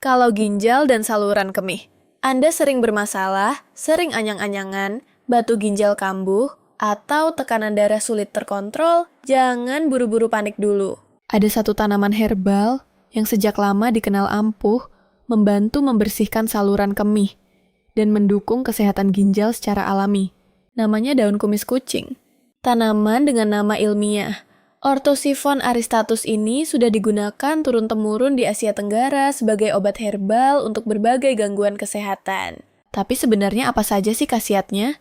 Kalau ginjal dan saluran kemih, Anda sering bermasalah, sering anyang-anyangan, batu ginjal kambuh, atau tekanan darah sulit terkontrol, jangan buru-buru panik dulu. Ada satu tanaman herbal yang sejak lama dikenal ampuh, membantu membersihkan saluran kemih, dan mendukung kesehatan ginjal secara alami. Namanya daun kumis kucing. Tanaman dengan nama ilmiah Orthosiphon aristatus ini sudah digunakan turun-temurun di Asia Tenggara sebagai obat herbal untuk berbagai gangguan kesehatan. Tapi sebenarnya apa saja sih khasiatnya?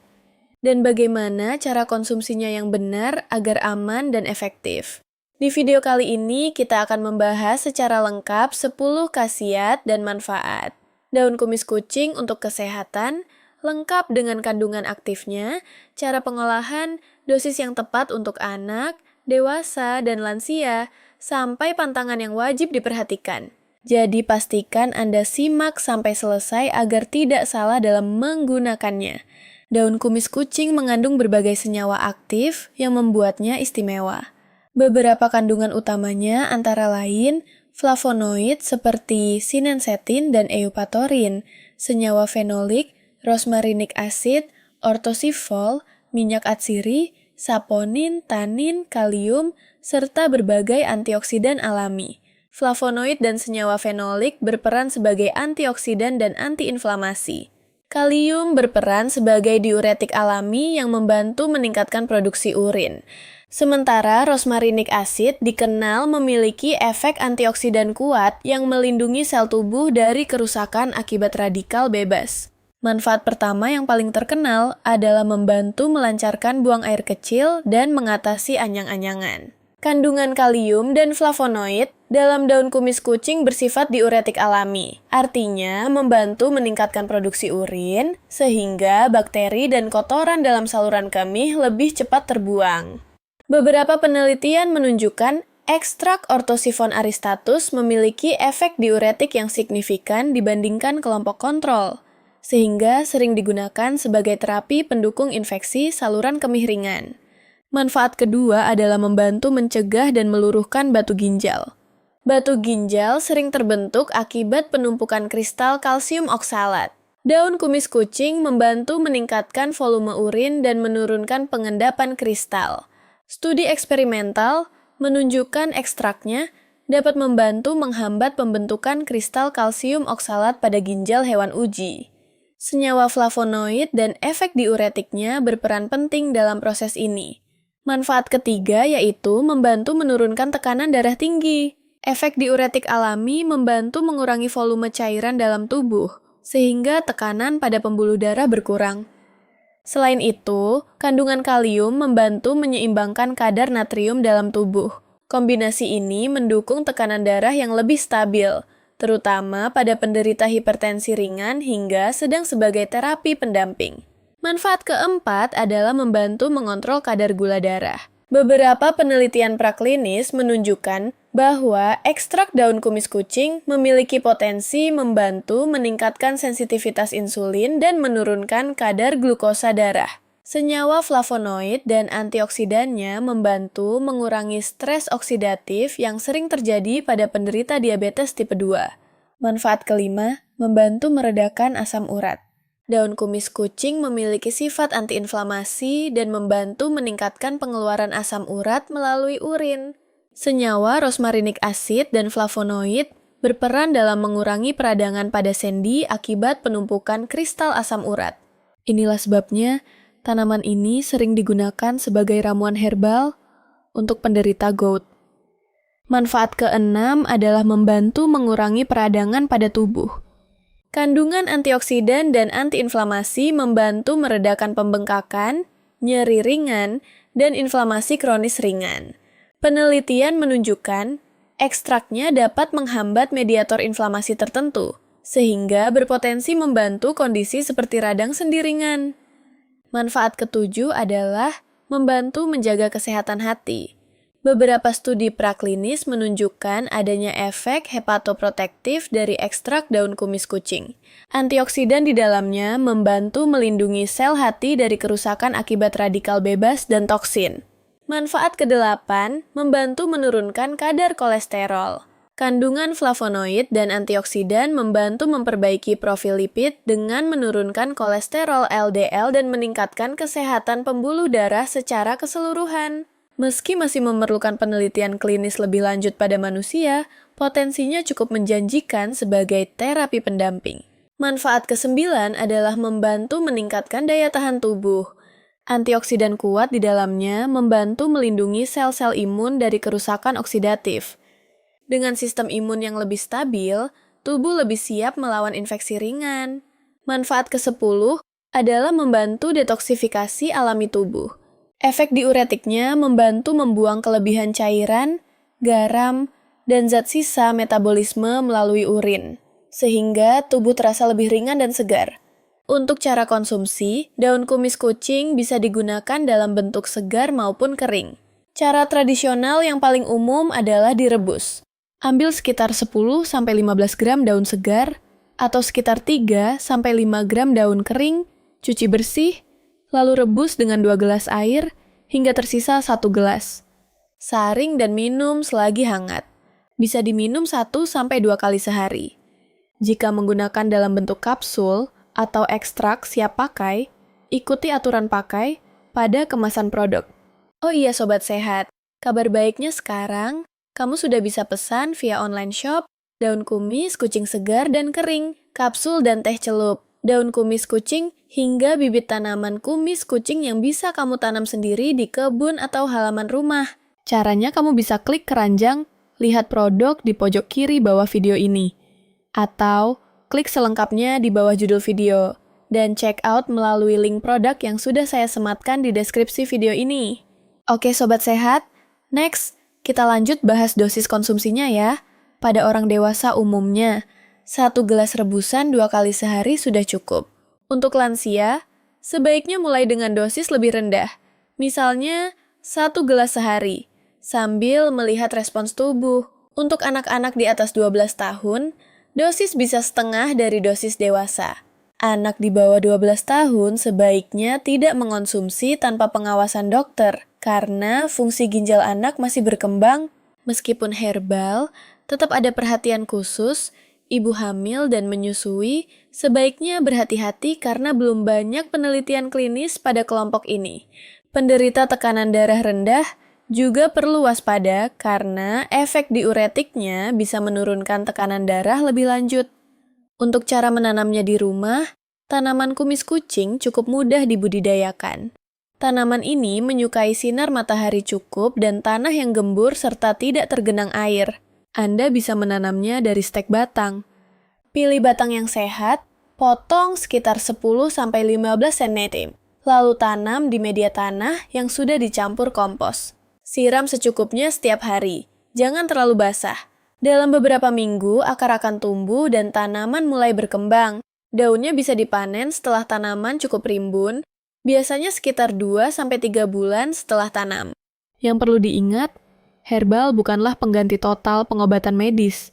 Dan bagaimana cara konsumsinya yang benar agar aman dan efektif? Di video kali ini kita akan membahas secara lengkap 10 khasiat dan manfaat daun kumis kucing untuk kesehatan, lengkap dengan kandungan aktifnya, cara pengolahan, dosis yang tepat untuk anak, dewasa, dan lansia, sampai pantangan yang wajib diperhatikan. Jadi pastikan Anda simak sampai selesai agar tidak salah dalam menggunakannya. Daun kumis kucing mengandung berbagai senyawa aktif yang membuatnya istimewa. Beberapa kandungan utamanya antara lain flavonoid seperti sinensetin dan eupatorin, senyawa fenolik, rosmarinic acid, ortosifol, minyak atsiri, saponin, tanin, kalium, serta berbagai antioksidan alami. Flavonoid dan senyawa fenolik berperan sebagai antioksidan dan antiinflamasi. Kalium berperan sebagai diuretik alami yang membantu meningkatkan produksi urin. Sementara rosmarinic acid dikenal memiliki efek antioksidan kuat yang melindungi sel tubuh dari kerusakan akibat radikal bebas. Manfaat pertama yang paling terkenal adalah membantu melancarkan buang air kecil dan mengatasi anyang-anyangan. Kandungan kalium dan flavonoid dalam daun kumis kucing bersifat diuretik alami, artinya membantu meningkatkan produksi urin, sehingga bakteri dan kotoran dalam saluran kemih lebih cepat terbuang. Beberapa penelitian menunjukkan ekstrak Orthosiphon aristatus memiliki efek diuretik yang signifikan dibandingkan kelompok kontrol, sehingga sering digunakan sebagai terapi pendukung infeksi saluran kemih ringan. Manfaat kedua adalah membantu mencegah dan meluruhkan batu ginjal. Batu ginjal sering terbentuk akibat penumpukan kristal kalsium oksalat. Daun kumis kucing membantu meningkatkan volume urin dan menurunkan pengendapan kristal. Studi eksperimental menunjukkan ekstraknya dapat membantu menghambat pembentukan kristal kalsium oksalat pada ginjal hewan uji. Senyawa flavonoid dan efek diuretiknya berperan penting dalam proses ini. Manfaat ketiga yaitu membantu menurunkan tekanan darah tinggi. Efek diuretik alami membantu mengurangi volume cairan dalam tubuh, sehingga tekanan pada pembuluh darah berkurang. Selain itu, kandungan kalium membantu menyeimbangkan kadar natrium dalam tubuh. Kombinasi ini mendukung tekanan darah yang lebih stabil, terutama pada penderita hipertensi ringan hingga sedang sebagai terapi pendamping. Manfaat keempat adalah membantu mengontrol kadar gula darah. Beberapa penelitian praklinis menunjukkan bahwa ekstrak daun kumis kucing memiliki potensi membantu meningkatkan sensitivitas insulin dan menurunkan kadar glukosa darah. Senyawa flavonoid dan antioksidannya membantu mengurangi stres oksidatif yang sering terjadi pada penderita diabetes tipe 2. Manfaat kelima, membantu meredakan asam urat. Daun kumis kucing memiliki sifat antiinflamasi dan membantu meningkatkan pengeluaran asam urat melalui urin. Senyawa rosmarinic acid dan flavonoid berperan dalam mengurangi peradangan pada sendi akibat penumpukan kristal asam urat. Inilah sebabnya tanaman ini sering digunakan sebagai ramuan herbal untuk penderita gout. Manfaat keenam adalah membantu mengurangi peradangan pada tubuh. Kandungan antioksidan dan antiinflamasi membantu meredakan pembengkakan, nyeri ringan, dan inflamasi kronis ringan. Penelitian menunjukkan ekstraknya dapat menghambat mediator inflamasi tertentu, sehingga berpotensi membantu kondisi seperti radang sendi ringan. Manfaat ketujuh adalah membantu menjaga kesehatan hati. Beberapa studi praklinis menunjukkan adanya efek hepatoprotektif dari ekstrak daun kumis kucing. Antioksidan di dalamnya membantu melindungi sel hati dari kerusakan akibat radikal bebas dan toksin. Manfaat kedelapan, membantu menurunkan kadar kolesterol. Kandungan flavonoid dan antioksidan membantu memperbaiki profil lipid dengan menurunkan kolesterol LDL dan meningkatkan kesehatan pembuluh darah secara keseluruhan. Meski masih memerlukan penelitian klinis lebih lanjut pada manusia, potensinya cukup menjanjikan sebagai terapi pendamping. Manfaat ke-9 adalah membantu meningkatkan daya tahan tubuh. Antioksidan kuat di dalamnya membantu melindungi sel-sel imun dari kerusakan oksidatif. Dengan sistem imun yang lebih stabil, tubuh lebih siap melawan infeksi ringan. Manfaat ke-10 adalah membantu detoksifikasi alami tubuh. Efek diuretiknya membantu membuang kelebihan cairan, garam, dan zat sisa metabolisme melalui urin, sehingga tubuh terasa lebih ringan dan segar. Untuk cara konsumsi, daun kumis kucing bisa digunakan dalam bentuk segar maupun kering. Cara tradisional yang paling umum adalah direbus. Ambil sekitar 10-15 gram daun segar, atau sekitar 3-5 gram daun kering, cuci bersih, lalu rebus dengan 2 gelas air, hingga tersisa 1 gelas. Saring dan minum selagi hangat. Bisa diminum 1-2 kali sehari. Jika menggunakan dalam bentuk kapsul atau ekstrak siap pakai, ikuti aturan pakai pada kemasan produk. Oh iya Sobat Sehat, kabar baiknya sekarang, kamu sudah bisa pesan via online shop, daun kumis, kucing segar dan kering, kapsul dan teh celup, daun kumis kucing, hingga bibit tanaman kumis kucing yang bisa kamu tanam sendiri di kebun atau halaman rumah. Caranya kamu bisa klik keranjang, lihat produk di pojok kiri bawah video ini. Atau klik selengkapnya di bawah judul video, dan check out melalui link produk yang sudah saya sematkan di deskripsi video ini. Oke Sobat Sehat, next, kita lanjut bahas dosis konsumsinya ya. Pada orang dewasa umumnya, 1 gelas rebusan 2 kali sehari sudah cukup. Untuk lansia, sebaiknya mulai dengan dosis lebih rendah. Misalnya, 1 gelas sehari, sambil melihat respons tubuh. Untuk anak-anak di atas 12 tahun, dosis bisa setengah dari dosis dewasa. Anak di bawah 12 tahun sebaiknya tidak mengonsumsi tanpa pengawasan dokter, karena fungsi ginjal anak masih berkembang. Meskipun herbal, tetap ada perhatian khusus. Ibu hamil dan menyusui sebaiknya berhati-hati karena belum banyak penelitian klinis pada kelompok ini. Penderita tekanan darah rendah juga perlu waspada karena efek diuretiknya bisa menurunkan tekanan darah lebih lanjut. Untuk cara menanamnya di rumah, tanaman kumis kucing cukup mudah dibudidayakan. Tanaman ini menyukai sinar matahari cukup dan tanah yang gembur serta tidak tergenang air. Anda bisa menanamnya dari stek batang. Pilih batang yang sehat, potong sekitar 10-15 cm, lalu tanam di media tanah yang sudah dicampur kompos. Siram secukupnya setiap hari, jangan terlalu basah. Dalam beberapa minggu, akar akan tumbuh dan tanaman mulai berkembang. Daunnya bisa dipanen setelah tanaman cukup rimbun, biasanya sekitar 2-3 bulan setelah tanam. Yang perlu diingat, herbal bukanlah pengganti total pengobatan medis,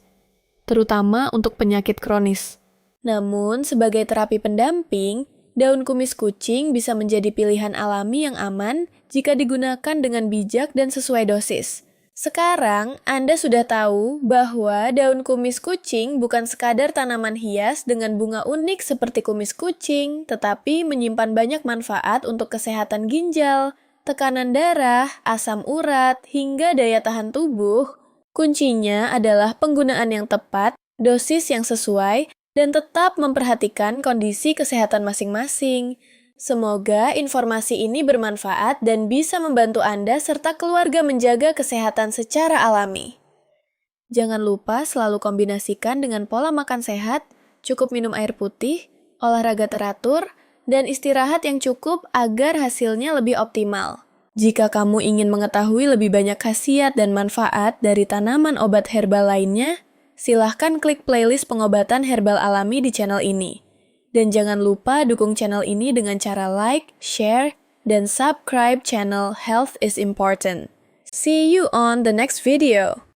terutama untuk penyakit kronis. Namun, sebagai terapi pendamping, daun kumis kucing bisa menjadi pilihan alami yang aman jika digunakan dengan bijak dan sesuai dosis. Sekarang, Anda sudah tahu bahwa daun kumis kucing bukan sekadar tanaman hias dengan bunga unik seperti kumis kucing, tetapi menyimpan banyak manfaat untuk kesehatan ginjal, tekanan darah, asam urat, hingga daya tahan tubuh. Kuncinya adalah penggunaan yang tepat, dosis yang sesuai, dan tetap memperhatikan kondisi kesehatan masing-masing. Semoga informasi ini bermanfaat dan bisa membantu Anda serta keluarga menjaga kesehatan secara alami. Jangan lupa selalu kombinasikan dengan pola makan sehat, cukup minum air putih, olahraga teratur, dan istirahat yang cukup agar hasilnya lebih optimal. Jika kamu ingin mengetahui lebih banyak khasiat dan manfaat dari tanaman obat herbal lainnya, silahkan klik playlist pengobatan herbal alami di channel ini. Dan jangan lupa dukung channel ini dengan cara like, share, dan subscribe channel Health is Important. See you on the next video!